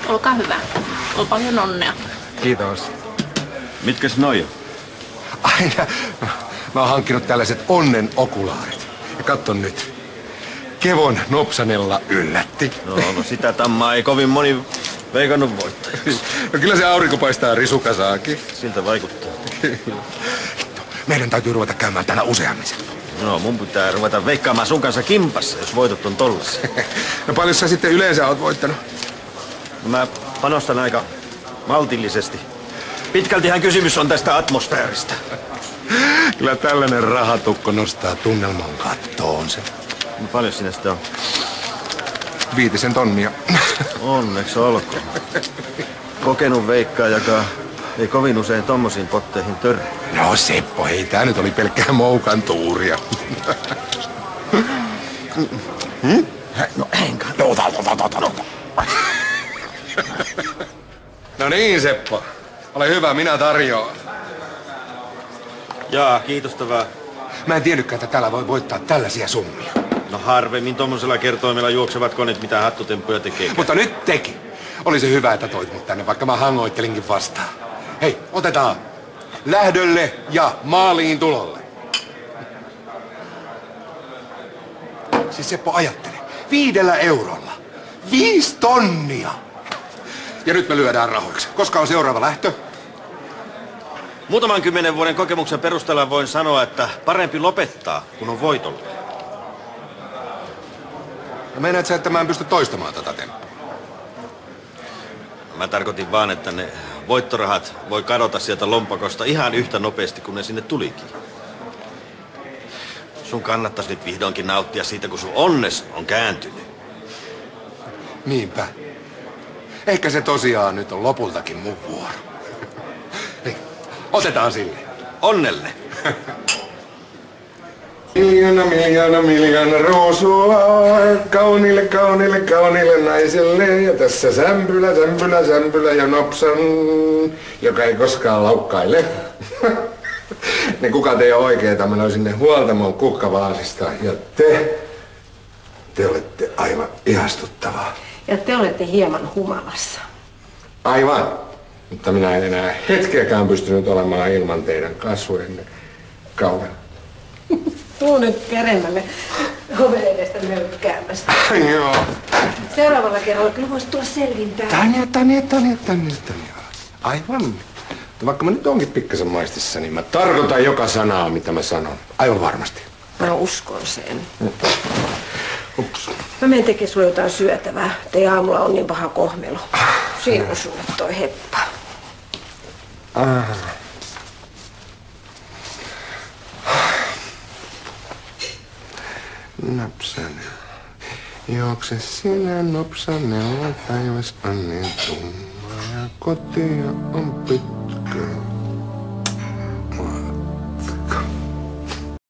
Olkaa hyvä. On paljon onnea. Kiitos. Mitkäs noi on? Aina. Mä oon hankkinut tällaiset onnen okulaarit. Ja katso nyt. Kevon Nopsanella yllätti. No sitä tammaa ei kovin moni veikannut voittajaksi. No kyllä se aurinko paistaa risukasaakin. Siltä vaikuttaa. Meidän täytyy ruveta käymään täällä useammin. No mun pitää ruveta veikkaamaan sun kanssa kimpassa, jos voitot on tollassa. No paljon sä sitten yleensä oot voittanut? No mä panostan aika maltillisesti. Pitkältihän kysymys on tästä atmosfääristä. Kyllä tällainen rahatukko nostaa tunnelman kattoonsa. No paljon sinä sitä on? 5 tonnia. Onneksi olkoon. Kokenut veikkaajakaan ei kovin usein tommosiin potteihin törrää. No Seppo, hei tää nyt oli pelkkää moukan tuuria. No enkä. No niin Seppo, ole hyvä, minä tarjoan. Jaa, kiitosta vaan. Mä en tiennytkään, että täällä voi voittaa tällaisia summia. No harvemmin tommosella kertoimella juoksevat koneet mitä hattutemppuja tekee. Mutta nyt teki. Oli se hyvä, että toit mut tänne, vaikka mä hangoittelinkin vastaan. Hei, otetaan. Lähdölle ja maaliin tulolle. Siis Seppo, ajattele. 5 eurolla. 5 tonnia. Ja nyt me lyödään rahoiksi. Koska on seuraava lähtö? Muutaman 10 vuoden kokemuksen perusteella voin sanoa, että parempi lopettaa, kun on voitolla. Ja meinaat sä, että mä en pysty toistamaan tätä temppua? Mä tarkoitin vaan, että ne voittorahat voi kadota sieltä lompakosta ihan yhtä nopeasti, kun ne sinne tulikin. Sun kannattaisi nyt vihdoinkin nauttia siitä, kun sun onnes on kääntynyt. Niinpä. Ehkä se tosiaan nyt on lopultakin mun vuoro. Hei, otetaan sille. Onnelle! Miljoona ruusua kauniille naiselle. Ja tässä sämpylä ja Nopsan, joka ei koskaan laukkaile. Niin kuka teidän oikeeta? Mä löin sinne huoltamon kukkavaasista. Ja te olette aivan ihastuttavaa. Ja te olette hieman humalassa. Aivan. Mutta minä en enää hetkeäkään pystynyt olemaan ilman teidän kasvojenne kaudella. Tuu nyt peremmälle oven edestä möykkäämästä. Joo. Seuraavalla kerralla kyllä voisi tulla selvintää. Tänne. Aivan. Mutta vaikka mä nyt onkin pikkasen maistissa, niin mä tarkoitan joka sanaa, mitä mä sanon. Aivan varmasti. Mä uskon sen. Ups. Mä menen tekemään sulle jotain syötävää. Teidän aamulla on niin paha kohmelo. Siinä on sulle toi heppa. Nopsanella. Juokse sinä Nopsanella. Taivas on niin tumma ja kotia on pitkä.